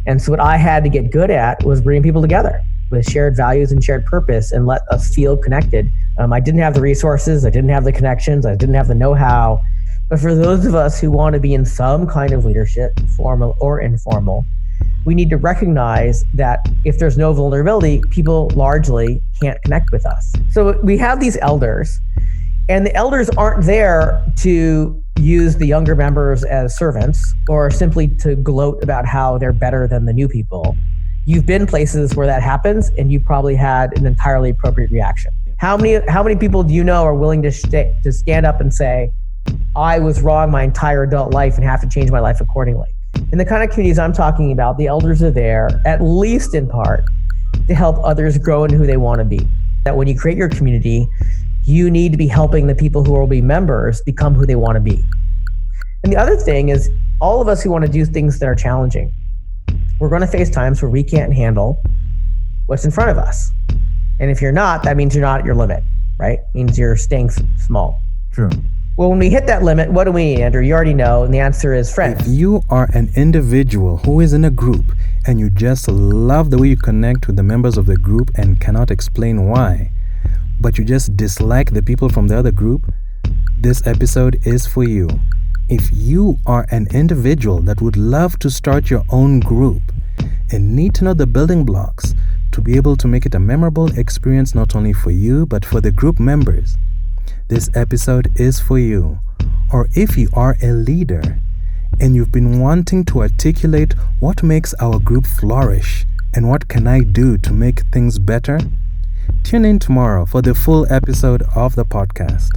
And so what I had to get good at was bringing people together with shared values and shared purpose and let us feel connected. I didn't have the resources, I didn't have the connections, I didn't have the know-how. But for those of us who want to be in some kind of leadership, formal or informal, we need to recognize that if there's no vulnerability, people largely can't connect with us. So we have these elders, and the elders aren't there to use the younger members as servants or simply to gloat about how they're better than the new people. You've been places where that happens, and you probably had an entirely appropriate reaction. How many people do you know are willing to stand up and say, I was wrong my entire adult life and have to change my life accordingly? In the kind of communities I'm talking about, the elders are there, at least in part, to help others grow into who they want to be. That when you create your community, you need to be helping the people who will be members become who they want to be. And the other thing is, all of us who want to do things that are challenging, we're going to face times where we can't handle what's in front of us. And if you're not, that means you're not at your limit, right? It means you're staying small. True. Well, when we hit that limit, what do we need, Andrew? You already know, and the answer is friends. If you are an individual who is in a group and you just love the way you connect with the members of the group and cannot explain why, but you just dislike the people from the other group, this episode is for you. If you are an individual that would love to start your own group and need to know the building blocks to be able to make it a memorable experience not only for you but for the group members, this episode is for you. Or if you are a leader and you've been wanting to articulate what makes our group flourish and what can I do to make things better, tune in tomorrow for the full episode of the podcast.